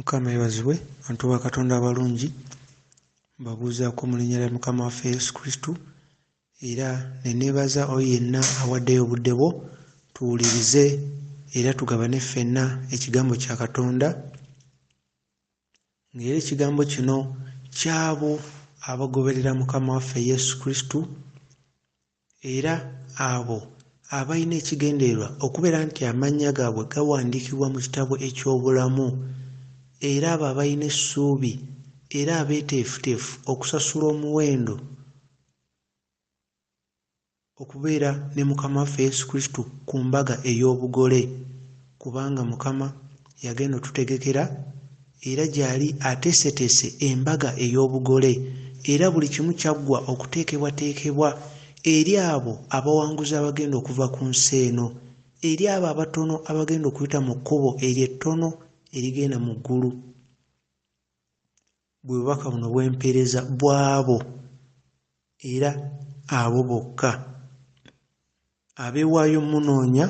Mukama yebazibwe, abantu ba Katonda abalungi, mbabuuzaako mu linnya lya Mukama waffe Yesu Kristo, era ne neebaza oyo yenna awaddeyo obudde bwo tuwulirize era tugabane ffenna ekigambo kya Katonda, ng'era ekigambo kino ky'abo abagoberera Mukama waffe Yesu Kristo, era abo abalina ekigendererwa okubeera nti amannya gaabwe gawandiikibwa mu kitabo eky'obulamu, era abo abalina essuubi era abeeteefuteefu okusasula omuwendo okubeera ne Mukama waffe Yesu Kristo ku mbaga ey'obugole, kubanga Mukama yagenda otutegekera era gy'ali ateeseteese embaga ey'obugole, era buli kimu kyaggwa okuteekebwateekebwa eri abo abawanguzi abagenda okuva ku nsi eno, eri abo abatono abagenda okuyita mu kkubo eryo ettono erigenda mu ggulu. Bwe bubaka buno bw'empeereza bw'abo era abo bokka abeewaayo munoonya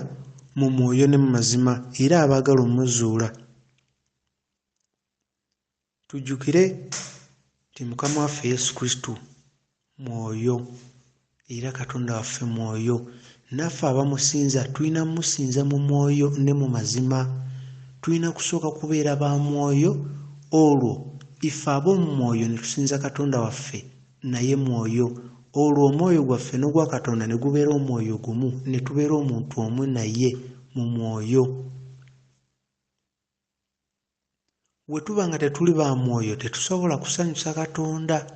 mu mwoyo ne mu mazima era abaagala omuzuula. Tujjukire nti Mukama waffe Yesu Kristo mwoyo era Katonda waffe mwoyo, naffe abamusinza tulina mmusinza mu mwoyo ne mu mazima. Tulina kusooka kubeera ba mwoyo, olwo ife ab'omu mwoyo ne tusinza Katonda waffe naye mwoyo, olwo omwoyo gwaffe n'ogwa Katonda ne gubeera omwoyo gumu, ne tubeera omuntu omu naye mu mwoyo. Bwe tuba nga tetuli ba mwoyo tetusobola kusanyusa Katonda.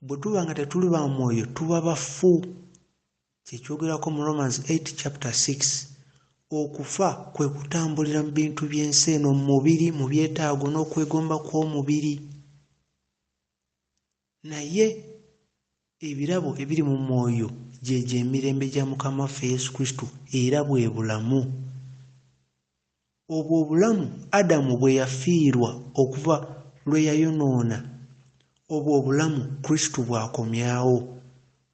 Bwe tuba nga tetuli ba mwoyo tuba bafu. Kyekyogerako mu Romans 8:6, okufa kwe kutambulira mu bintu by'ensi eno, mu mubiri, mu byetaago n'okwegomba kw'omubiri. Naye ebirabo ebiri mu mwoyo gyegyo emirembe gya Mukama waffe Yesu Kristo era bwe bulamu. Obwo obulamu Adamu bwe yafiirwa okuva lwe yayonoona, obwo obulamu Kristo bw'akomyawo,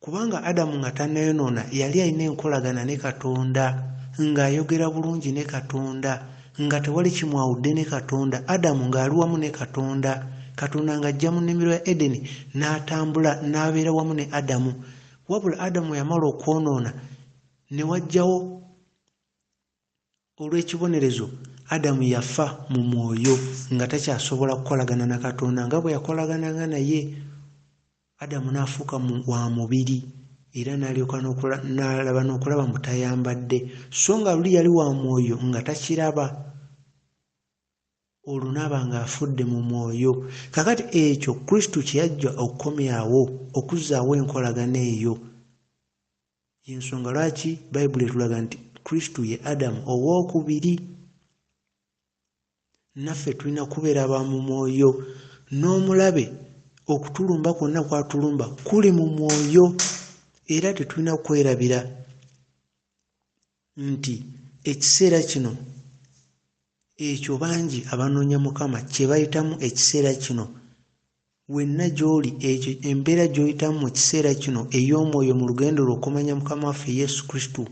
kubanga Adamu nga tannayonoona yali alina enkolagana ne Katonda, ng'ayogera bulungi ne Katonda, nga tewali kimwawudde ne Katonda. Adamu ng'ali wamu ne Katonda, Katonda ng'ajja mu nnimiro ya Edeni n'atambula n'abeera wamu ne Adamu. Wabula Adamu yamala okwonoona ne wajjawo olw'ekibonerezo, Adamu yafa mu mwoyo nga takyasobola kukolagana na Katonda. Nga bwe yakolagananga naye, Adamu n'afuuka wa mubiri era n'alyoka n'alaba n'okulaba mbu tayambadde, so nga luli yali wa mwoyo nga takiraba, olwo n'aba ng'afudde mu mwoyo. Kakati ekyo Kristo kye yajja okukomyawo, okuzzaawo enkolagana eyo. Y'ensonga lwaki Bayibuli etulaga nti Kristo ye Adamu owookubiri. Naffe tulina kubeera ba mu mwoyo, n'omulabe okutulumba kwonna kwatulumba kuli mu mwoyo, era tetulina kwerabira nti ekiseera kino ekyo bangi abanoonya Mukama kye bayitamu ekiseera kino, wenna gy'oli ekyo embeera gy'oyitamu mu kiseera kino ey'omwoyo mu lugendo lw'okumanya Mukama waffe Yesu Kristo,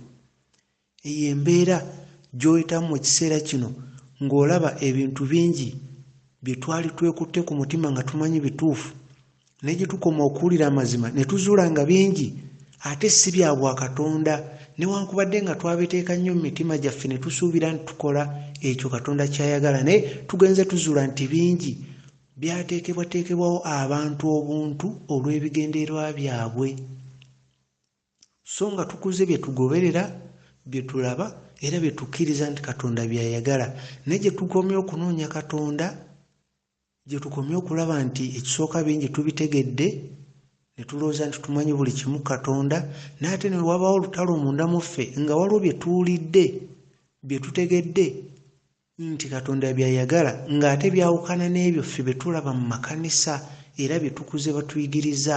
eyo embeera gy'oyitamu mu kiseera kino ng'olaba ebintu bingi bye twali twekutte ku mutima nga tumanyi bituufu, naye gye tukoma okuwulira amazima ne tuzuula nga bingi ate si bya bwa Katonda, newankubadde nga twabiteeka nnyo mu mitima gyaffe ne tusuubira nti tukola ekyo Katonda ky'ayagala, naye tugenze tuzuula nti bingi byateekebwateekebwawo abantu obuntu olw'ebigendererwa byabwe. So nga tukuze bye tugoberera, bye tulaba era bye tukkiriza nti Katonda by'ayagala, naye gye tukomye okunoonya Katonda, gye tukomye okulaba nti ekisooka bingi tubitegedde ne tulowooza nti tumanyi buli kimu Katonda, naye ate ne wabaawo olutalo munda mu ffe nga waliwo bye tuwulidde bye tutegedde nti Katonda by'ayagala, ng'ate byawukana n'ebyo ffe bye tulaba mu makanisa era bye tukuze batuyigiriza,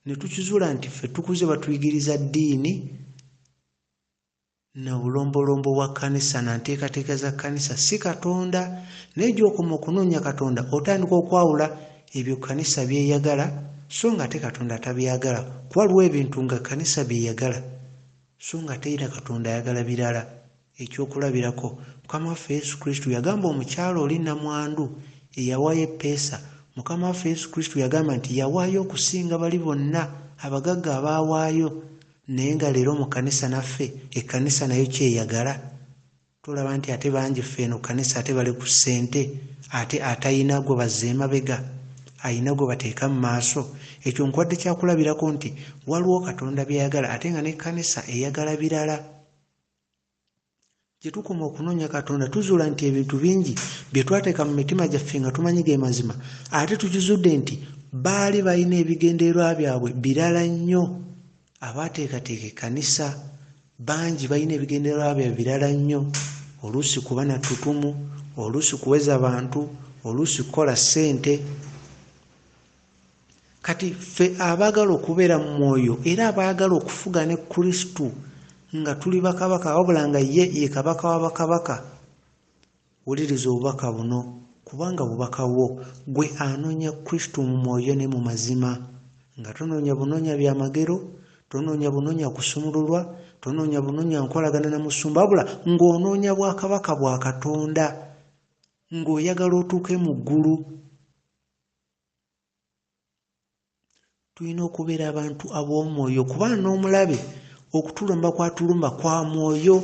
ne tukizuula nti ffe tukuze batuyigiriza ddiini na bulombolombo bwa kkanisa na nteekateeka za kkanisa, si Katonda. Naye gy'okoma okunoonya Katonda otandika okwawula ebyo kkanisa byeyagala so nga ate Katonda tabyagala. Waliwo ebintu nga kkanisa byeyagala so nga ate era Katonda ayagala birala. Ekyokulabirako Mukama waffe Yesu Kristo yagamba omukyala oli nnamwandu eyawaayo eppeesa. Mukama waffe Yesu Kristo yagamba nti yawaayo okusinga bali bonna abagagga abaawaayo, naye nga leero mu kanisa naffe ekkanisa nayo kyeyagala. Tulaba nti ate bangi ffe eno kanisa ate bali ku ssente, ate atayina gwe bazza emabega, ayina gwe bateeka mu maaso. Ekyo nkwadde kyakulabirako nti waliwo Katonda byayagala ate nga n'ekkanisa eyagala birala. Gye tukoma okunoonya Katonda tuzuula nti ebintu bingi bye twateeka mu mitima gyaffe nga tumanyi ge mazima, ate tukizudde nti baali balina ebigendererwa byabwe birala nnyo. Abaateekateeka ekkanisa bangi balina ebigendererwa byabwe birala nnyo. Oluusi kuba na ttutumu, oluusi kuweza abantu, oluusi kukola ssente. Kati ffe abaagala okubeera mu mwoyo era abaagala okufuga ne Kristo nga tuli bakabaka wabula nga ye kabaka w'abakabaka, wuliriza obubaka buno, kubanga bubaka bwo gwe anoonya Kristo mu mwoyo ne mu mazima, nga tonoonya bunoonya byamagero, tonoonya bunoonya kusumululwa, tonoonya bunoonya nkolagana na musumba, wabula ng'onoonya bwakabaka bwa Katonda, ng'oyagala otuuke mu ggulu. Tulina okubeera abantu ab'omwoyo, kubanga n'omulabe okutulumba kwatulumba kwa mwoyo.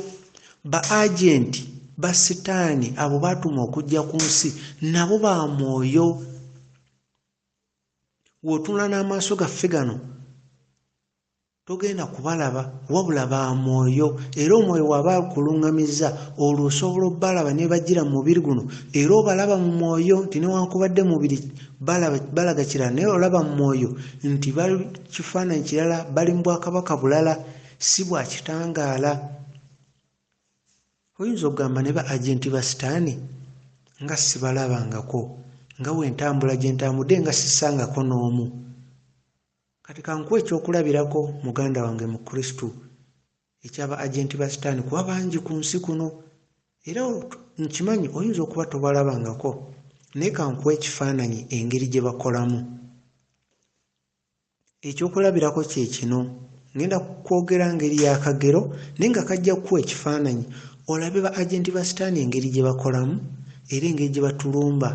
Ba agenti ba sitani abo baatuma okujja ku nsi nabo ba mwoyo. W'otunula n'amaaso gaffe gano togenda kubalaba, wabula ba mwoyo. Era omwoyo waba akuluŋŋamizza, olwo osobola obbalaba ne bajjira mu mubiri guno, era obalaba mu mwoyo nti newankubadde mubiri balaga kirala, naye olaba mu mwoyo nti bali kifaananyi kirala, bali mu bwakabaka bulala, si bwa kitangaala. Oyinza okugamba ne ba agenti ba sitaani nga sibalabangako, nga wentambula gye ntambudde nga sisangako n'omu. Kati kankuwa ekyokulabirako muganda wange mu Kristo ekyaba agenti ba sitaani, kuba bangi ku nsi kuno era nkimanyi oyinza okuba tobalabangako, naye kankuwa ekifaananyi engeri gye bakolamu. Ekyokulabirako kye kino, ngenda kwogera ngeri y'akagero naye nga kajja kuwa ekifaananyi olabe ba agenti ba sitaani engeri gye bakolamu era engeri gye batulumba,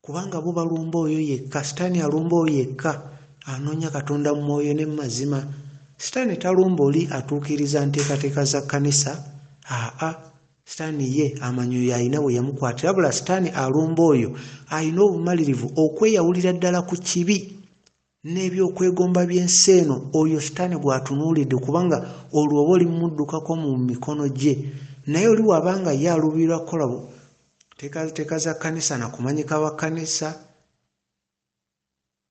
kubanga bo balumba oyo yekka. Sitaani alumba oyo yekka anoonya Katonda mu mwoyo ne mu mazima. Sitaani talumba oli atuukiriza nteekateeka za kkanisa, sitaani ye amanyi oyo alina bwe yamukwatira, bula sitaani alumba oyo alina obumalirivu okweyawulira ddala ku kibi n'ebyokwegomba by'ensi eno. Oyo sitaani gw'atunuulidde, kubanga olwo oba oli mmuddukako mu mikono gye. Naye oli wabanga ye aluubirira kukola teeka za kkanisa na kumanyika wa kkanisa,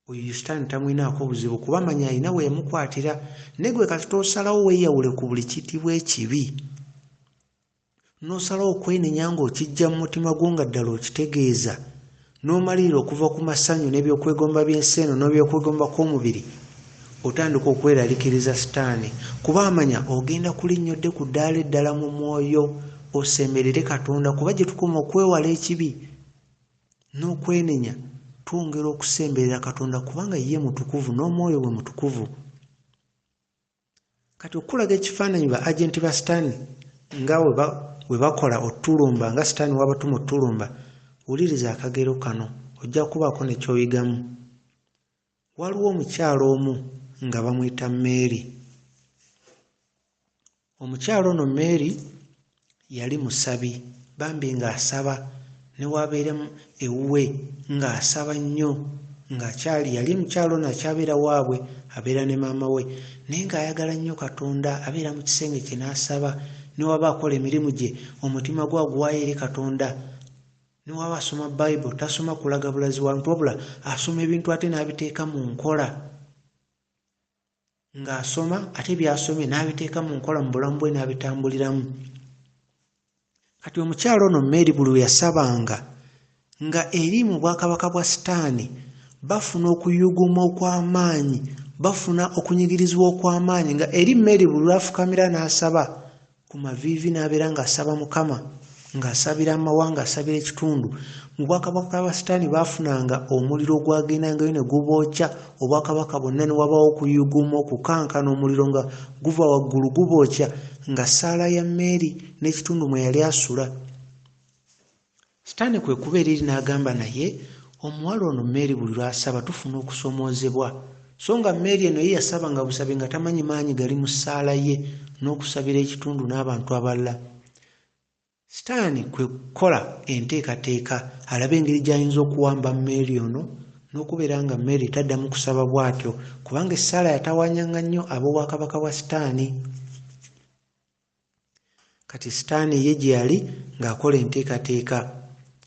oyo sitaani tamwinaako buzibu, kuba amanya alina we yamukwatira. Naye gwe kati tosalawo weeyawule ku buli kiyitibwa ekibi, n'osalawo okwenenya ng'okijja mu mutima gwo nga ddala okitegeeza, n'omalirira okuva ku masanyu n'ebyokwegomba by'ensi eno n'ebyokwegomba kw'omubiri, otandika okweraliikiriza sitaani, kuba amanya ogenda kulinnyodde ku ddaala eddala mu mwoyo, osemberere Katonda. Kuba gye tukoma okwewala ekibi n'okwenenya, twongera okusemberera Katonda kubanga ye mutukuvu n'omwoyo bwe mutukuvu. Kati okulaga ekifaananyi ba agenti ba sitaani nga we bakola otulumba, nga sitaani wabatuma otulumba, wuliriza akagero kano ojja kubaako ne kyoyigamu. Waliwo omukyalo omu nga bamuyita Mary. Omukyalo ono Mary yali musabi, bambi ng'asaba, ne wabeeramu ewuwe ng'asaba nnyo, yali mukyalo ono akyabeera waabwe, abeera ne maama we, naye ng'ayagala nnyo Katonda, abeera mu kisenge kye n'asaba. Ne waba akola emirimu gye omutima gwe aguwaayo eri Katonda. Ne waba asoma Bayibuli tasoma kulaga bulazi wantu, wabula asoma ebintu ate n'abiteeka mu nkola. Ng'asoma ate by'asomye n'abiteeka mu nkola mu bulamu bwe n'abitambuliramu. Kati omukyalo ono Mary buli we yasabanga nga eri mu bwakabaka bwa sitaani bafuna okuyuguma okw'amaanyi, bafuna okunyigirizibwa okw'amaanyi, nga eri Mary buli lwafukamira n'asaba ku maviivi n'abeera ng'asaba Mukama, ng'asabira amawanga, asabira ekitundu. Mu bwakabaka bwa sitaani baafunanga omuliro ogwagendangayo ne gubookya obwakabaka bwonna, ne wabaawo okuyuguma, okukankana omuliro nga guva waggulu gubookya, nga ssaala ya Mary n'ekitundu mwe yali asula. sitaani kwe kubeera eri n'agamba naye omuwala ono Mary buli lwasaba tufuna okusomoozebwa, so nga Mary eno ye yasaba nga busabe nga tamanyi maanyi gali mu ssaala ye n'okusabira ekitundu n'abantu abalala. Sitaani kwe kukola enteekateeka alabe engeri gy'ayinza okuwamba Mary ono n'okubeera nga Mary taddamu kusaba bw'atyo, kubanga essaala yatawanyanga nnyo ab'obwakabaka bwa sitaani. Kati sitaani ye gye yali ng'akola enteekateeka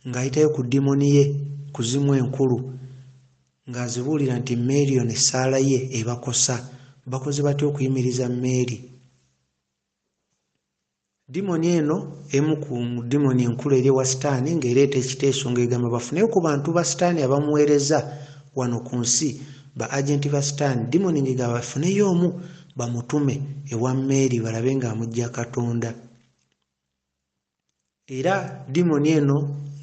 ng'ayitayo ku dimoni ye kuzimu enkulu ng'azibuulira nti Mary ono essaala ye ebakosa, bakoze batya okuyimiriza Mary. Dimoni eno emu ku dimoni enkulu eri ewa sitaani ng'ereeta ekiteeso ng'egamba bafuneyo ku bantu ba sitaani abamuweereza wano ku nsi, ba agenti ba sitaani. Dimoni ng'egamba bafuneyo omu bamutume ewa Mary balabe ng'amujja Katonda. Era dimoni eno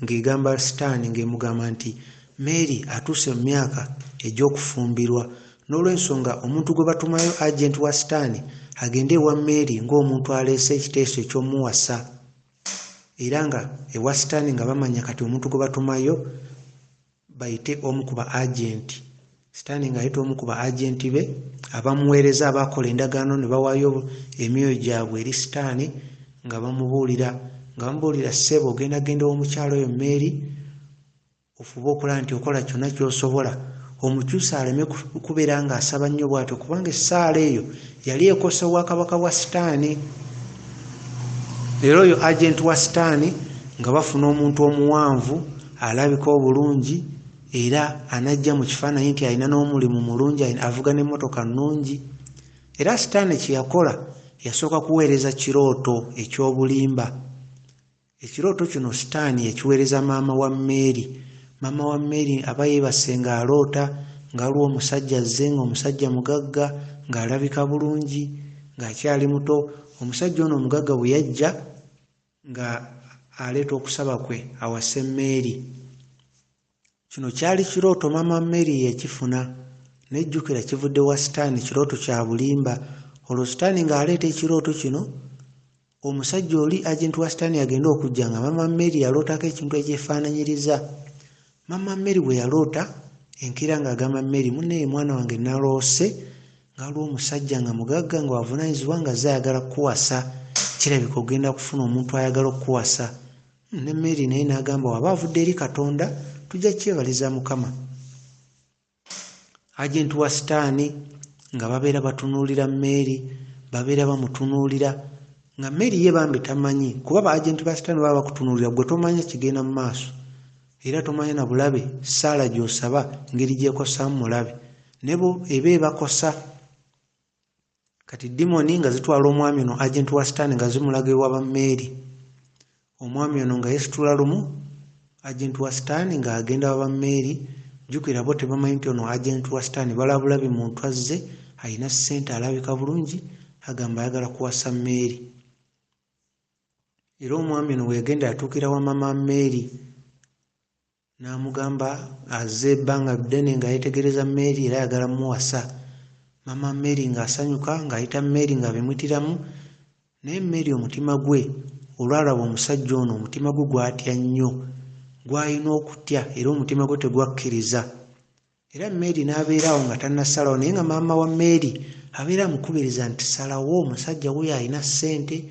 ng'egamba sitaani ng'emugamba nti Mary atuuse mu myaka egy'okufumbirwa, n'olw'ensonga omuntu gwe batumayo agenti wa sitaani agende ewa Mary ng'omuntu aleese ekiteeso eky'omuwasa. Era nga ewa sitaani nga bamanya kati omuntu gwe batumayo bayite omu ku ba agenti. Sitaani ng'ayita omu ku ba agenti be abamuweereza abakola endagaano ne bawaayo emyoyo gyabwe eri sitaani nga bamubuulira ssebo ogendagenda w'omukyalo oyo Mary ofube okulaba nti okola kyonna ky'osobola omukyusa aleme kubeera ng'asaba nnyo bw'atyo, kubanga essaala eyo yali ekosa obwakabaka bwa sitaani. Leero oyo agenti wa sitaani nga bafuna omuntu omuwanvu alabika obulungi era anajja mu kifaananyi nti alina n'omulimu mulungi, avuga n'emmotoka nnungi. Era sitaani kye yakola yasooka kuweereza kirooto eky'obulimba. Ekirooto kino sitaani yakiweereza maama wa Mary. Maama wa Mary aba yeebase ng'aloota ng'aliwo omusajja azze, ng'omusajja mugagga ng'alabika bulungi ng'akyali muto. Omusajja ono omugagga bwe yajja nga aleeta okusaba kwe awase Mary. Kino kyali kirooto maama Mary yakifuna, nejjukira kivudde wa sitaani, kirooto kya bulimba. Olwo sitaani ng'aleeta ekirooto kino, omusajja oli agenti wa sitaani agenda okujja nga maama Mary yalootako ekintu ekyefaananyiriza. Maama Mary bwe yaloota enkira ng'agamba Mary, munne mwana wange naloose ng'aliwo omusajja nga mugagga nga wavunaanyizibwa nga azze ayagala kukuwasa, kirabika ogenda kufuna omuntu ayagala okukuwasa. Ne Mary naye n'agamba waba avudde eri Katonda tujja kyebaliza Mukama. Agenti wa sitaani nga babeera batunuulira Mary, babeera bamutunuulira nga Mary ye bambi tamanyi, kuba ba agenti ba sitaani baba bakutunuulira gwe tomanya kigenda mu maaso. Era tomanya na bulabe ssaala gy'osaba ngeri gy'ekosaamu mulabe, nebo eba ebakosa. Kati dimoni nga zitwala omwami ono agenti wa sitaani nga zimulaga ewa ba Mary. Omwami ono nga yeesitula lumu, agenti wa sitaani ng'agenda wa ba Mary. Jjukira bo tebamanyi nti ono agenti wa sitaani balabulabi muntu azze alina ssente alabika bulungi agamba ayagala kuwasa Mary. Era omwami ono bweyagenda yatuukira wa mama Mary n'amugamba azze ebbanga ddene nga yeetegereza Mary era ayagala muwasa. Mama Mary ng'asanyuka ng'ayita Mary ng'abimwitiramu, naye Mary omutima gwe olwalaba omusajja ono omutima gwe gwatya nnyo, gwalina okutya era omutima gwe tegwakkiriza. Era Mary n'abeerawo nga tannasalawo, naye nga maama wa Mary abeera amukubiriza nti salawo, omusajja wuyo alina ssente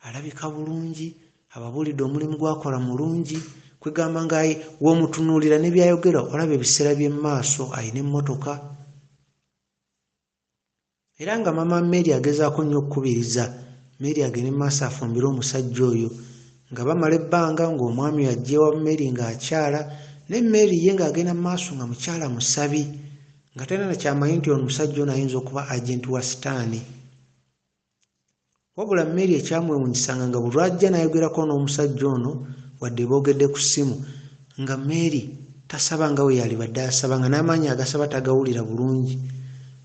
alabika bulungi, ababuulidde omulimu gwakola mulungi, kwegamba nga w'omutunuulira ne byayogera olaba ebiseera by'e maaso alina emmotoka. Era nga maama Mary agezaako nnyo okukubiriza Mary agende maaso afumbire omusajja oyo, nga bamala ebbanga ng'omwami ajja ewa Mary ng'akyala, ne Mary ye ng'agenda maaso nga mukyala musabi, nga talina na kyamanyi nti omusajja ono ayinza okuba agenti wa sitaani. Wabula Mary ekyamwewuunyisanga nga buli lwajja n'ayogerako n'omusajja ono wadde boogedde ku ssimu, nga Mary tasaba nga we yali badde asaba, nga n'amaanyi agasaba tagawulira bulungi.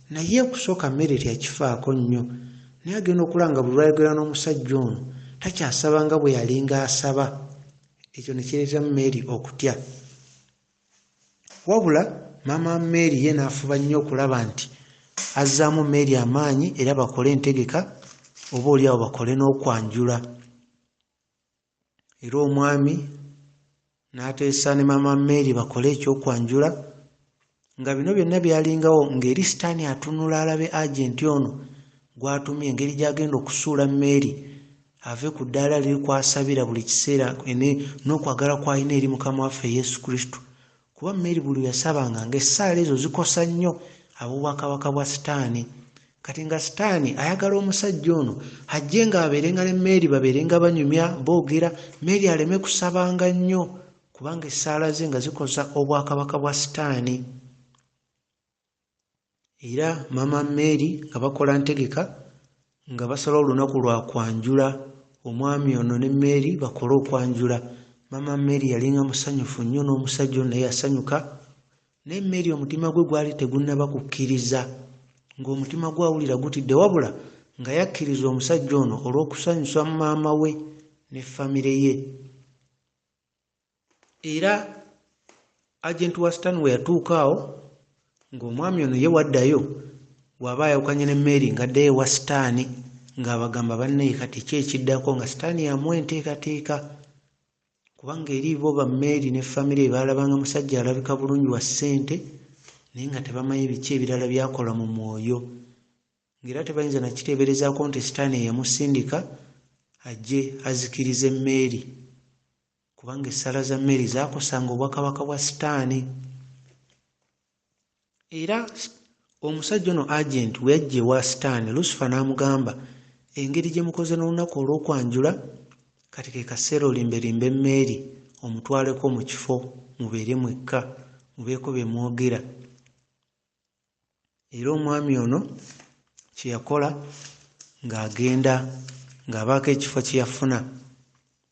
Naye okusooka Mary teyakifaako nnyo, naye agenda okulanga buli lwayogera n'omusajja ono takyasaba nga bwe yalinga asaba. Ekyo ne kireeta Mary okutya. Wabula maama Mary ye n'afuba nnyo okulaba nti azzaamu Mary amaanyi era bakole entegeka oba oliawo bakole n'okwanjula. Era omwami n'ateesa ne maama Mary bakole ekyokwanjula, nga bino byonna byalingawo ng'eri sitaani atunula alabe agenti ono gw'atumye engeri gy'agenda okusuula Mary ave ku ddaala liri kwasabira buli kiseera n'okwagala kw'alina eri Mukama waffe Yesu Kristo. Kuba Mary buli yasabanga ng'essaala ezo zikosa nnyo ab'obwakabaka bwa sitaani. Kati nga sitaani ayagala omusajja ono ajje ng'abeerenga ne Mary babeerenga banyumya boogera, Mary aleme kusabanga nnyo kubanga essaala ze nga zikosa obwakabaka bwa sitaani. Era maama Mary nga bakola ntegeka nga basala olunaku lwa kwanjula omwami ono ne Mary bakole okwanjula. Maama Mary yalinga musanyufu nnyo n'omusajja ono naye yasanyuka, naye Mary omutima gwe gwali tegunnaba kukkiriza, ng'omutima gwawulira gutidde, wabula nga yakkiriza omusajja ono olw'okusanyusa maama we ne famire ye. Era agenti wa sitaani we yatuuka awo ng'omwami ono ye waddayo bw'aba ayawukanye ne Mary ng'addayo ewa sitaani ng'abagamba bannaye kati ki ekiddako, nga sitaani yamuwa enteekateeka kubanga eri bo ba Mary ne famire baalabanga musajja alabika bulungi wa ssente naye nga tebamanyi biki ebirala byakola mu mwoyo, ng'era tebayinza nakiteeberezaako nti sitaani yamusindika ajje azikirize Mary kubanga essaala za Mary zaakosanga obwakabaka bwa sitaani. Era omusajja ono agenti we yajja ewa sitaani, Lucifer n'amugamba engeri gye mukoze n'olunaku olw'okwanjula kati ke kaseera olimberimbe Mary omutwaleko mu kifo mubeere mwekka mubeeko bye mwogera. Era omwami ono kye yakola ng'agenda ng'abaako ekifo kye yafuna,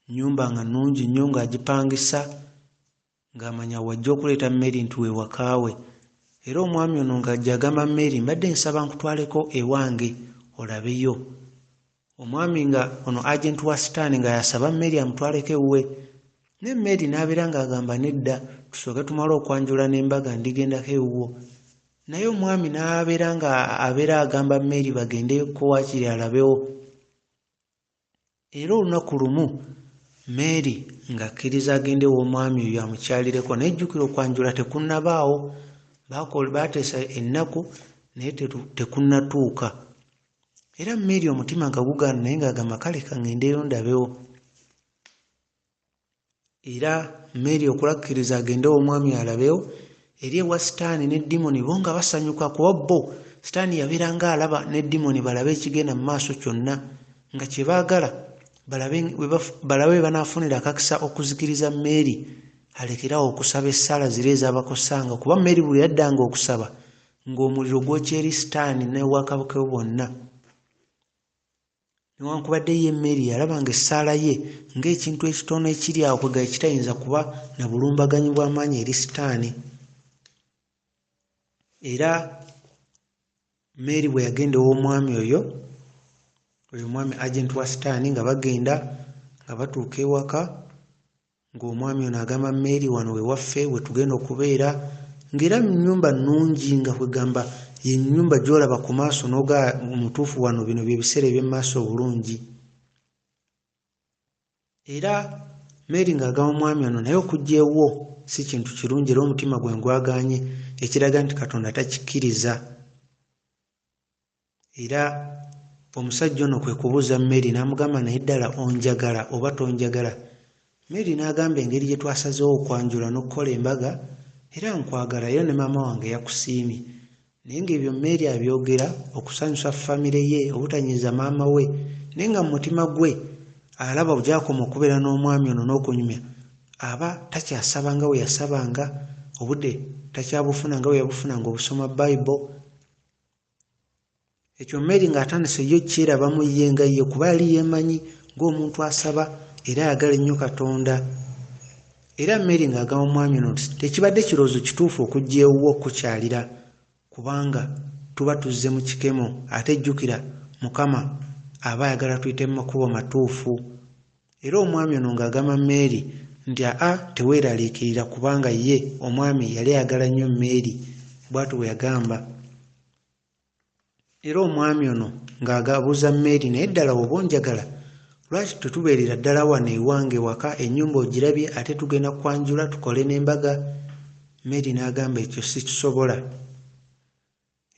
nnyumba nga nnungi nnyo ng'agipangisa ng'amanya wajja okuleeta Mary nti we wakaawe. Era omwami ono ng'ajja agamba Mary, mbadde nsaba nkutwaleko ewange olabeyo. Omwami nga ono agenti wa sitaani nga yasaba Mary amutwaleko ewuwe, ne Mary n'abeera ng'agamba nedda, tusooke tumale okwanjula n'embaga ndigendako ewuwo. Naye omwami n'abeera ng'abeera agamba Mary bagendeko waakiri alabewo. Era olunaku lumu Mary ng'akkiriza agende w'omwami oyo amukyalireko, naye jjukira okwanjula tekunnabaawo, baateesa ennaku naye tekunnatuuka. Era Mary omutima nga gugaana naye ng'agamba kale kangendeyo ndabewo. Era Mary okulakkiriza agende w'omwami alabewo, eri ewa sitaani ne dimoni bo nga basanyuka kuba bo sitaani yabeeranga alaba ne dimoni balabe ekigenda mu maaso kyonna, nga kye baagala balabe banaafunira akakisa okuzikiriza Mary alekerawo okusaba essaala ziri ez'abakosanga, kuba Mary buli yaddanga okusaba ng'omuliro gwokya eri sitaani n'obwakabaka bwe bwonna. Newankubadde ye Mary yalabanga essaala ye ng'ekintu ekitono ekiri awo kwega ekitayinza kuba na bulumbaganyi bw'amaanyi eri sitaani. Era Mary bwe yagenda ow'omwami oyo mwami agenti wa sitaani nga bagenda nga batuuka ewaka, ng'omwami ono agamba Mary wano we waffe we tugenda okubeera, ng'era mu nnyumba nnungi nga kwegamba ye nnyumba gy'olaba ku maaso n'oga omutuufu wano bino bye biseera eby'emu maaso obulungi. Era Mary ng'agamba omwami ono naye okujja ewuwo si kintu kirungi, era omutima gwe ngwagaanye ekiraga nti Katonda takikkiriza. Era omusajja ono kwe kubuuza Mary n'amugamba naye ddala onjagala oba tonjagala? Mary n'agamba engeri gye twasazeewo okwanjula n'okukola embaga era nkwagala, era ne maama wange yakusiimye. Naye ng'ebyo Mary abyogera okusanyusa famire ye, obutanyiiza maama we, naye nga mu mutima gwe alaba bugyakoma okubeera n'omwami ono n'okunyumya aba takyasaba nga we yasabanga, obudde takyabufuna nga we yabufunanga obusoma Bayibuli. Ekyo Mary ng'atandise yo kyerabamu ye nga ye kuba yali yeemanyi ng'omuntu asaba era ayagala ennyo Katonda. Era Mary ng'agamba omwami ono nti tekibadde kirowoozo kituufu okujja ewuwo okukyalira, kubanga tuba tuzze mu kikemo, ate jjukira Mukama aba ayagala tuyite mu makubo matuufu. Era omwami ono ng'agamba Mary nti teweeraliikirira kubanga ye omwami yali ayagala nnyo Mary, bw'atyo bwe yagamba. Era omwami ono ng'agabuuza Mary naye ddala oba onjagala? lwaki tetubeerera ddala wano ewange waka ennyumba ogirabye ate tugenda kwanjula tukole n'embaga? Mary n'agamba ekyo sikisobola.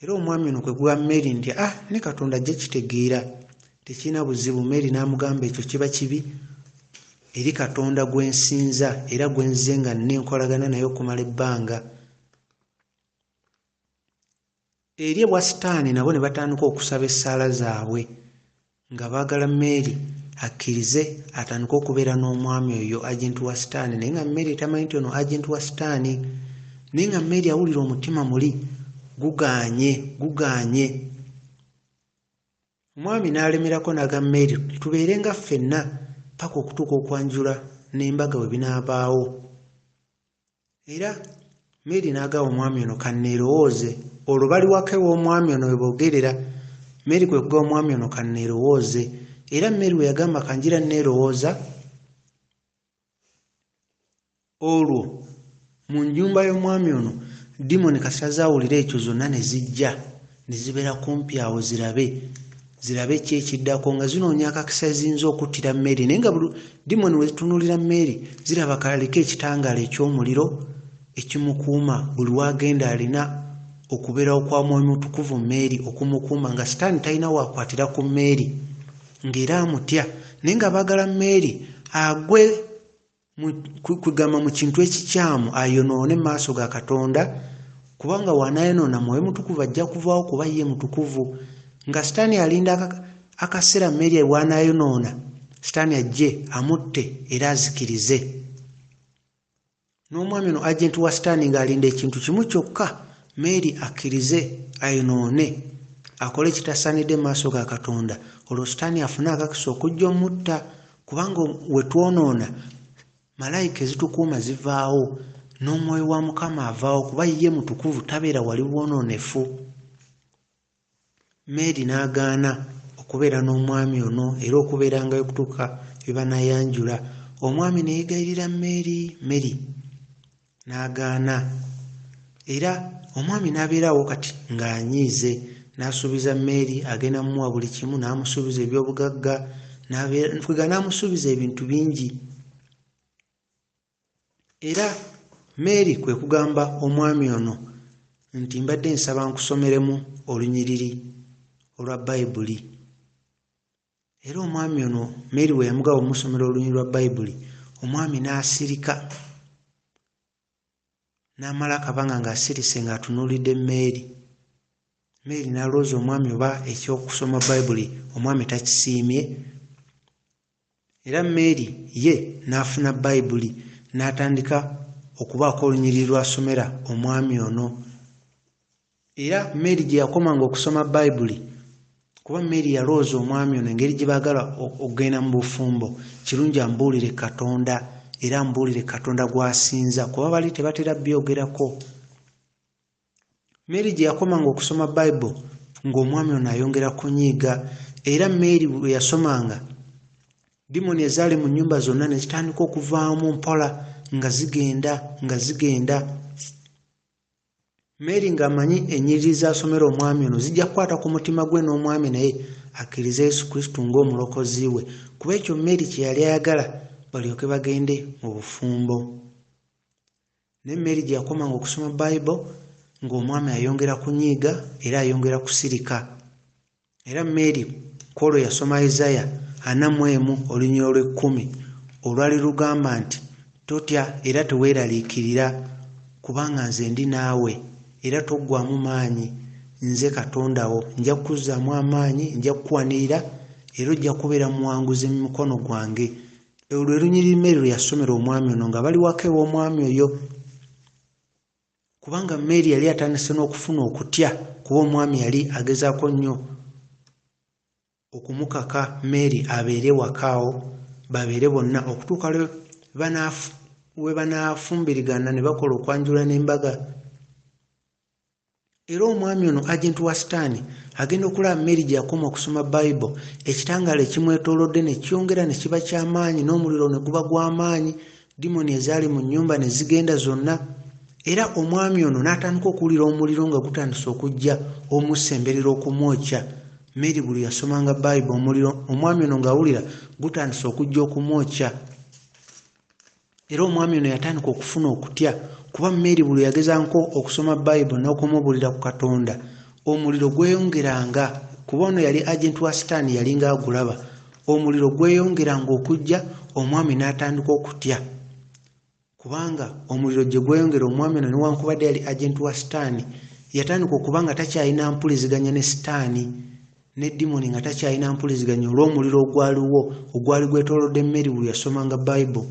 Era omwami ono kwe gwa Mary nti ne Katonda ajja kitegeera tekirina buzibu. Mary n'amugamba ekyo kiba kibi eri Katonda gwe nsinza era gwe nze nga nenkolagana naye okumala ebbanga. Eri ebwa sitaani nabo ne batandika okusaba essaala zaabwe nga baagala Mary akkirize atandika okubeera n'omwami oyo agenti wa sitaani. Naye nga Mary tamanyi nti ono agenti wa sitaani. Naye nga Mary awulira omutima muli gugaanye. Omwami n'alemerako n'agamba Mary tubeere nga ffenna paka okutuuka okwanjula n'embaga bwe binaabaawo. Era Mary n'agamba omwami ono kanneerowooze. Olwo bali waka ew'omwami ono we boogerera. Mary kwe kugamba omwami ono kanneerowooze. Era Mary we yagamba kanjira neerowooza, olwo mu nnyumba y'omwami ono dimoni kasita zaawulira ekyo zonna ne zijja ne zibeera kumpi awo zirabe ki ekiddako nga zinoonya akakisa eziyinza okuttira Mary. Naye nga dimoni we zitunulira Mary ziraba kaliko ekitangaala eky'omuliro ekimukuuma buli wagenda alina okubeerawo kwa Mwoyo Mutukuvu Mary okumukuuma nga sitaani talina waakwatira ku Mary ng'era amutya. Naye nga baagala Mary agwe kugamba mu kintu ekikyamu ayonoone mu maaso ga Katonda, kubanga wanayonoona Mwoyo Mutukuvu ajja kuvaawo kuba ye mutukuvu. Nga sitaani alinda akaseera Mary wanayonoona sitaani ajje amutte era azikirize. N'omwami ono agenti wa sitaani ng'alinda ekintu kimu kyokka, Mary akkirize ayonoone akole ekitasaanidde mu maaso ga Katonda. Olwo sitaani afune akakisa okujja omutta, kubanga we twonoona malayika ezitukuuma zivaawo n'omwoyo wa Mukama avaawo kuba ye mutukuvu tabeera wali bwonoonefu. Mary n'agaana okubeera n'omwami ono era okubeerangayo okutuuka bye banayanjula. Omwami ne yeegayirira Mary n'agaana. Era omwami n'abeerawo kati ng'anyiize, n'asuubiza Mary agenda mumuwa buli kimu, n'amusuubiza ebyobugagga, n'amusuubiza ebintu bingi. Era Mary kwe kugamba omwami ono nti mbadde nsaba nkusomeremu olunyiriri olwa Bayibuli. Era omwami ono Mary we yamugaba omusomera olunyiriri lwa Bayibuli, omwami n'asirika n'amala akabanga ng'asirise ng'atunuulidde Mary. Mary n'alowooza omwami oba ekyokusoma Bayibuli omwami takisiimye. Era Mary ye n'afuna Bayibuli n'atandika okubaako olunyiriri lw'asomera omwami ono. Era Mary gye yakomanga okusoma Bayibuli, kuba Mary yalowooza omwami ono engeri gye baagala okugenda mu bufumbo, kirungi ambuulire Katonda era ambuulire Katonda gw'asinza, kuba bali tebatera byogerako. Mary gye yakomanga okusoma Bayibuli ng'omwami ono ayongera kunyiiga. Era Mary bwe yasomanga, dimoni ezaali mu nnyumba zonna ne zitandika okuvaamu mpola nga zigenda. Mary ng'amanyi ennyiriri z'asomera omwami ono zijja kukwata ku mutima gwe n'omwami naye akkiriza Yesu Kristo ng'omulokozi we. Kuba ekyo Mary kye yali ayagala balyoke bagende mu bufumbo. Ne Mary gye yakomanga okusoma Bayibuli ng'omwami ayongera kunyiiga era ayongera kusirika. Era Mary kwolwo yasoma Isaya 41 olunyiriri lw'10 olwali lugamba nti totya era teweeraliikirira, kubanga nze ndi naawe era toggwamu maanyi, nze Katonda wo, nja kukuzzaamu amaanyi, nja kukuwanirira era ojja kubeera muwanguzi mu mukono gwange. Olwo olunyiriri Mary lwe yasomera omwami ono nga bali waka ew'omwami oyo, kubanga Mary yali atandise n'okufuna okutya kuba omwami yali agezaako nnyo okumukaka Mary abeere wakaawo, babeere bonna okutuuka we banaafumbirigana ne bakola okwanjula n'embaga. Era omwami ono agenti wa sitaani agenda okulaba Mary gye yakoma okusoma Bayibuli, ekitangaala ekimwetoolodde ne kyongera ne kiba ky'amaanyi, n'omuliro ne guba gw'amaanyi, dimoni ezaali mu nnyumba ne zigenda zonna. Era omwami ono n'atandika okuwulira omuliro nga gutandise okujja omusemberera okumwokya. Mary buli yasomanga Bible omuliro omwami ono ng'awulira gutandise okujja okumwokya. Era omwami ono yatandika okufuna okutya kuba Mary buli yagezanko okusoma Bible n'okumubulira ku Katonda omuliro gweyongeranga kuba ono yali agenti wa sitani yalinga agulaba. Omuliro gweyongeranga okujja omwami n'atandika okutya kubanga omuliro gye gweyongera omwami ono newankubadde yali agenti wa sitani yatandika okuba nga takyalina mpuliziganya ne sitani ne dimoni nga takyalina mpuliziganya olw'omuliro ogwali gwetoolodde Mary buli yasomanga Bible.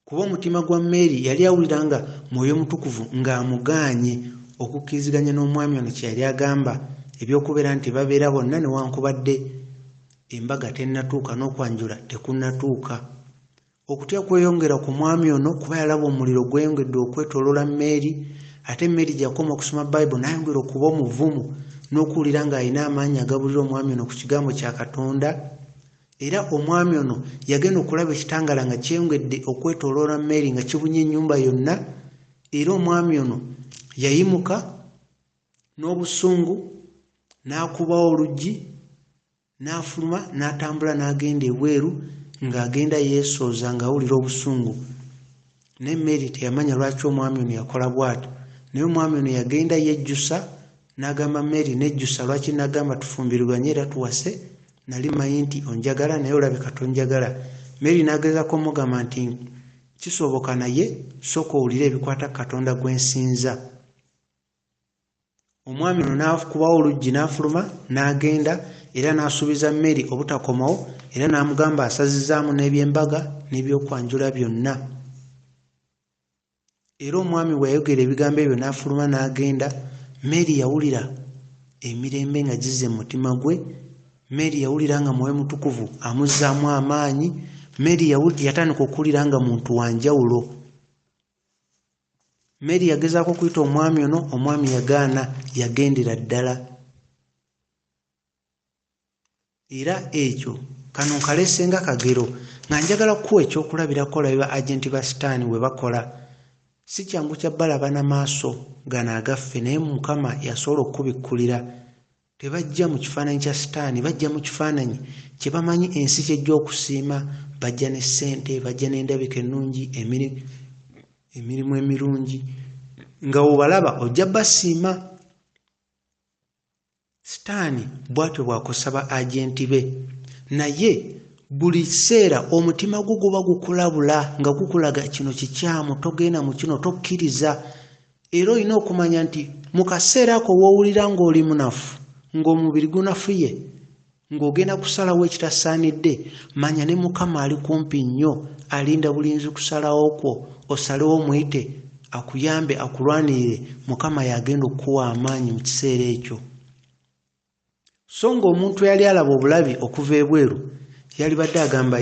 Kuba omutima gwa Mary yali awuliranga Mwoyo Mutukuvu ng'amugaanye okukkiriziganya n'omwami ono kye yali agamba ebyokubeera nti babeera bonna newankubadde embaga tennatuuka n'okwanjula tekunnatuuka. Okutya kweyongera ku mwami ono kuba yalaba omuliro gweyongedde okwetooloola Mary ate Mary gy'akoma okusoma Bible n'ayongera okuba omuvumu n'okuwulira ng'alina amaanyi agabulira omwami ono ku kigambo kya Katonda. Era omwami ono yagenda okulaba ekitangala nga kyeyongedde okwetooloola Mary nga kibunye ennyumba yonna. Era omwami ono yayimuka n'obusungu n'akubawo oluggi n'afuluma n'atambula n'agenda ebweru ng'agenda yeesooza ng'awulira obusungu. Ne Mary teyamanya lwaki omwami ono yakola bw'atyo, naye omwami ono yagenda yejjusa n'agamba Mary, nejjusa lwaki n'agamba tufumbiriganye era tuwase, nali manyi nti onjagala naye olabika tonjagala. Mary n'agezaako omugamba nti kisoboka naye sooka owulire ebikwata Katonda gwe nsinza. Omwami ono n'akubawo oluggi n'afuluma n'agenda era n'asuubiza Mary obutakomawo era n'amugamba asazizaamu n'ebyembaga n'ebyokwanjula byonna. Era omwami bwe yayogera ebigambo ebyo n'afuluma n'agenda. Mary yawulira emirembe nga gizze mu mutima gwe. Mary yawulira nga Mwoyo Mutukuvu amuzzaamu amaanyi. Mary yatandika okuwulira nga muntu wa njawulo. Mary yagezaako okuyita omwami ono, omwami yagaana, yagendera ddala. Era ekyo kano nkalese nga kagero nga njagala kuwa ekyokulabirako olabira agenti ba sitaani we bakola. Si kyangu kya balaba n'amaaso gano agaffe, naye Mukama yasobola okubikkulira. Tebajja mu kifaananyi kya sitaani, bajja mu kifaananyi kye bamanyi ensi kyejja okusiima. Bajja ne ssente, bajja n'endabika ennungi, emirimu emirungi, nga obalaba ojja basiima. Sitaani bw'atyo bw'akosaba agenti be, naye buli kiseera omutima gwo guba gukulabula nga gukulaga kino kikyamu, togenda mu kino, tokkiriza. Era olina okumanya nti mu kaseera ako w'owulira ng'oli munafu, ng'omubiri gunafuye, ng'ogenda kusalawo ekitasaanidde, manya ne Mukama ali kumpi nnyo, alinda bulinzi kusalawo kwo. Osalewo omuyite akuyambe, akulwanirire. Mukama yagenda okukuwa amaanyi mu kiseera ekyo. So ng'omuntu yali alaba obulabi okuva ebweru yali badde agamba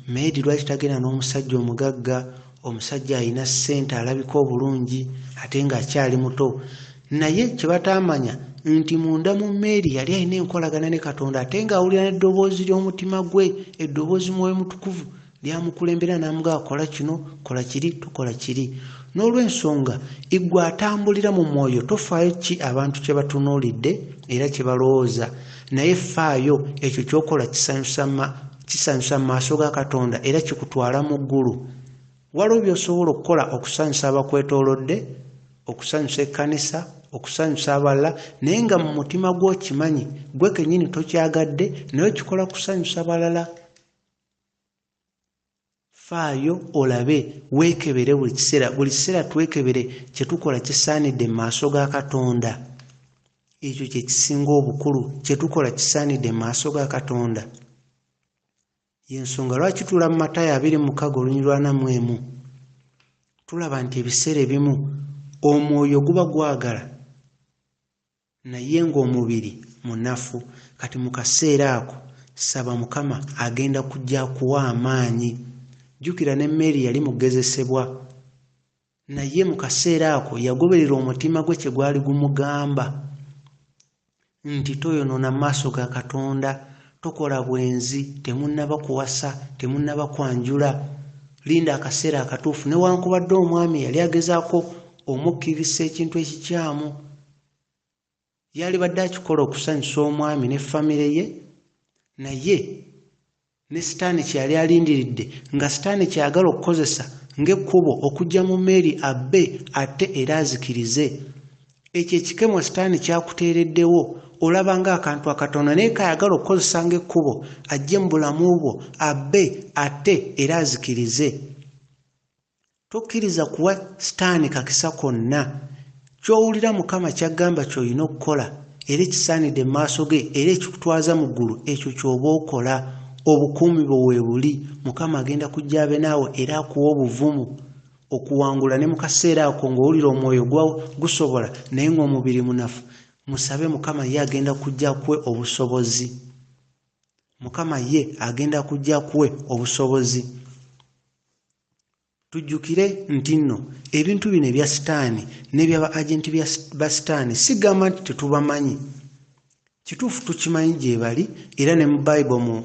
Mary lwaki tagenda n'omusajja omugagga, omusajja alina ssente, alabika obulungi ate ng'akyali muto. Naye kye bataamanya nti munda mu Mary yali alina enkolagana ne Katonda ate ng'awulira n'eddoboozi ly'omutima gwe, eddoboozi Mwoyo Mutukuvu lyamukulembera n'amugamba kola kino, kola kiri, tukola kiri. N'olw'ensonga igwe atambulira mu mwoyo tofaayo ki abantu kye batunuulidde era kye balowooza, naye faayo ekyo ky'okola kisanyusa mu maaso ga Katonda era kikutwala mu ggulu. Waliwo by'osobola okukola okusanyusa abakwetoolodde, okusanyusa ekkanisa, okusanyusa abalala, naye nga mu mutima gw'okimanyi gwe kennyini tokyagadde, naye kikola kusanyusa balala. Faayo olabe, weekebere buli kiseera twekebere kye tukola kisaanidde mu maaso ga Katonda. Ekyo kye kisinga obukulu, kye tukola kisaanidde mu maaso ga Katonda. Y'ensonga lwaki tula mu Matayo 20:41 tulaba nti ebiseera ebimu omwoyo guba gwagala naye ng'omubiri munafu. Kati mu kaseera ako saba Mukama agenda kujja kuwa amaanyi. Jjukira ne Mary yali mugezesebwa, naye mu kaseera ako yagoberera omutima gwe kye gwali gumugamba nti toyonoona mu maaso ga Katonda, tokola bwenzi, temunnaba kuwasa, temunnaba kwanjula, linda akaseera akatuufu. Newankubadde omwami yali agezaako omukkiriza ekintu ekikyamu, yali badde akikola okusanyusa omwami ne famire ye, naye ne sitani kyeyali alindiridde nga sitani kyayagala okukozesa ng'ekkubo okujja mu mmeeri abbe ate era azikirize. Ekyo ekikemo sitani kyakuteereddewo olaba ng'akantu akatono naye kayagala okukozesa ng'ekkubo ajje mu bulamu bwo abbe ate era azikirize. Tokkiriza kuwa sitani kakisa konna. Ky'owulira Mukama ky'agamba ky'olina okukola era ekisaanidde mu maaso ge era ekikutwaza mu ggulu, ekyo ky'oba okola. Obukuumi bwo weebuli. Mukama agenda kujja abe naawe era akuwa obuvumu okuwangula ne mu kaseera ako ng'owulira omwoyo gusobola naye ng'omubiri munafu. Musabe Mukama ye agenda kujja akuwe obusobozi. Mukama ye agenda kujja akuwe obusobozi. Tujjukire nti nno ebintu bino ebya sitaani n'ebyaba agenti ba sitaani sigamba nti tetubamanyi. Kituufu tukimanyi gye bali era ne mu Bible mu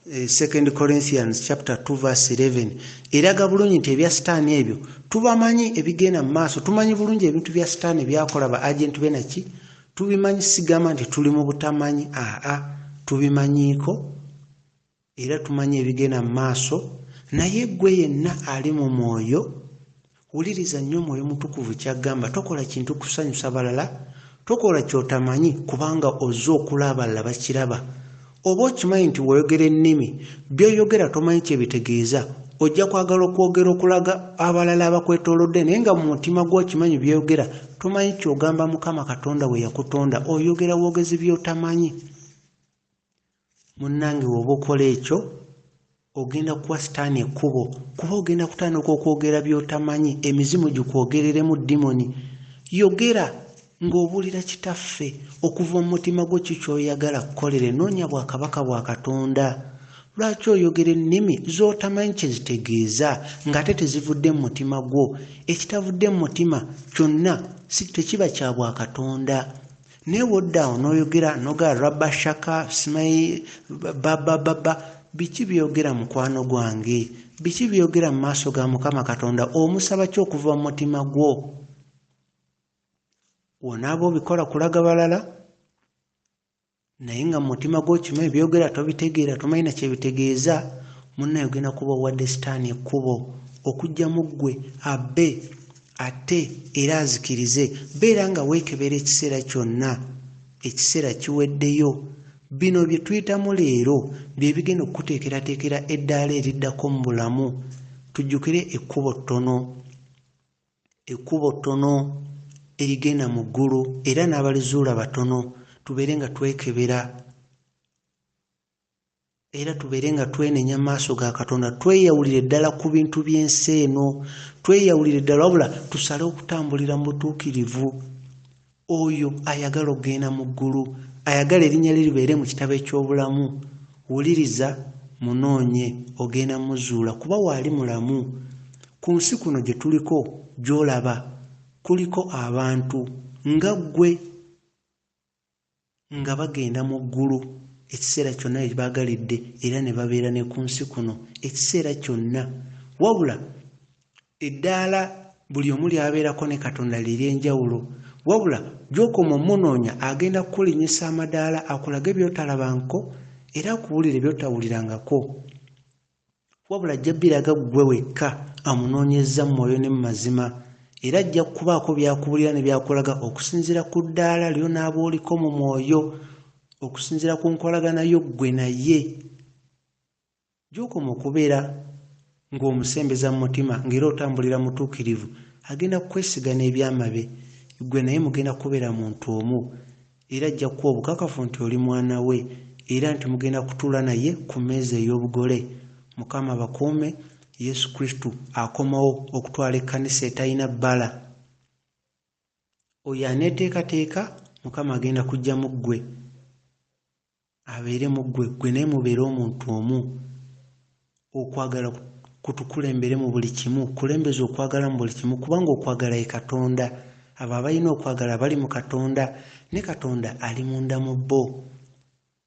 2 Corinthians chapter 2 verse 11 eraga bulungi nti ebya sitaani ebyo tubamanyi ebigenda mu maaso. Tumanyi bulungi ebintu bya sitaani byakola ba agenti be naki. Tubimanyi, sigamba nti tuli mu butamanyi. Tubimanyiiko era tumanyi ebigenda mu maaso. Naye gwe yenna ali mu mwoyo, wuliriza nnyo Mwoyo Mutukuvu ky'agamba. Tokola kintu kusanyusa balala, tokola ky'otamanyi kubanga ozze okulaba abalala bakiraba. Oba okimanyi nti weeyogera ennimi by'oyogera tomanyi kye bitegeeza, ojja kwagala okwogera okulaga abalala abakwetoolodde naye nga mu mutima gw'okimanyi by'oyogera tomanyi ky'ogamba Mukama Katonda we yakutonda. Oyogera bwogezi by'otamanyi. Munnange bw'oba okola ekyo ogenda kuwa sitaani ekkubo, kuba ogenda kutandika okwogera by'otamanyi, emizimu gikwogereremu dimoni. Yogera ng'obuulira Kitaffe okuva mu mutima gwo kikyoyagala kukolere. Noonya bwakabaka bwa Katonda. Lwaki oyogera ennimi z'otamanyi kye zitegeeza ng'ate tezivudde mu mutima gwo? Ekitavudde mu mutima kyonna tekiba kya bwa Katonda. Naye woddawo n'oyogera noga rabashaka simayi baba. Biki byogera mukwano gwange? Biki byogera mu maaso ga Mukama Katonda? Omusaba ki okuva mu mutima gwo? Wonaaba obikola kulaga balala naye nga mu mutima gwo kimanyi byogera tobitegeera, tomanyi na kye bitegeeza. Munnaye ogenda kuba owadde sitaani ekkubo okujja mu ggwe abbe ate era azikirize. Beera nga weekebera ekiseera kyonna. Ekiseera kiweddeyo. Bino bye tuyitamu leero bye bigenda okuteekerateekera eddaala eriddako mu bulamu. Tujjukire ekkubo ttono erigenda mu ggulu era n'abalizuula batono. Tubeere nga twekebera era tubeere nga twenenya maaso ga Katonda. Tweyawulire ddala ku bintu by'ensi eno. Tweyawulire ddala wabula tusale okutambulira mu butuukirivu. Oyo ayagala okugenda mu ggulu, ayagala erinnya lye libeere mu kitabo eky'obulamu. Wuliriza, munoonye, ogenda muzuula kuba waali mulamu. Ku nsi kuno gye tuliko gy'olaba kuliko abantu nga ggwe nga bagenda mu ggulu ekiseera kyonna bye baagalidde era ne babeera ne ku nsi kuno ekiseera kyonna. Wabula eddaala buli omu lyabeerako ne Katonda ly'eryenjawulo. Wabula gy'okoma omunoonya agenda kukulinyisa amadaala akulage by'otalabanko era akuwulire by'otawulirangako. Wabula ajja biraga ggwe wekka amunoonyezza mu mwoyo ne mu mazima era ajja kukubaako by'akuwulira ne by'akulaga okusinziira ku ddaala ly'onaaba oliko mu mwoyo, okusinziira ku nkolagana yo ggwe naye. Gy'okoma okubeera ng'omusembeza mu mutima ng'era otambulira mutuukirivu, agenda kukwesiga n'ebyamabe. Ggwe naye mugenda kubeera muntu omu era ajja kuwa obukakafu nti oli mwana we era nti mugenda kutuula naye ku mmeeza ey'obugole. Mukama bakuume. Yesu Kristo akomawo okutwala ekkanisa etalina bbala. Oyo aneeteekateeka Mukama agenda kujja mu ggwe abeere mu ggwe, ggwe naye mubeere omuntu omu. Okwagala kutukulembere mu buli kimu, kulembeza okwagala mu buli kimu kubanga okwagala ye Katonda. Abo abalina okwagala bali mu Katonda ne Katonda ali munda mu bo.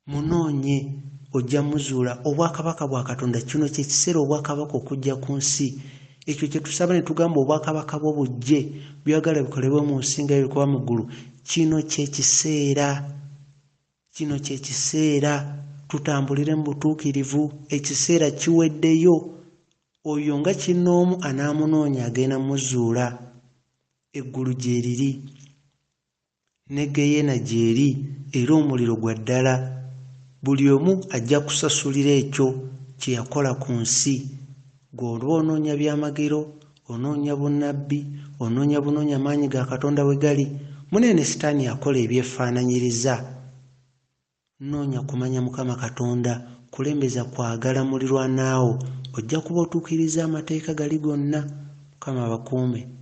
Munoonye ojja muzuula obwakabaka bwa Katonda. Kino kye kiseera obwakabaka okujja ku nsi ekyo kye tusaba ne tugamba obwakabaka bwo bujje byagala bikolebwe mu nsinga ebikuba mu ggulu. Kino kye kiseera tutambulire mu butuukirivu. Ekiseera kiweddeyo. Oyo nga kinnoomu anaamunoonya agenda muzuula. Eggulu gye liri ne geyeena gy'eri era omuliro gwa ddala. Buli omu ajja kusasulira ekyo kye yakola ku nsi. Gw'olwa onoonya byamagero, onoonya bunnabbi, onoonya maanyi ga Katonda we gali, munene sitaani akola ebyefaananyiriza. Noonya kumanya Mukama Katonda, kulembeza kwagala mulirwanaawo, ojja kuba otuukiriza amateeka gali gonna. Mukama abakuume.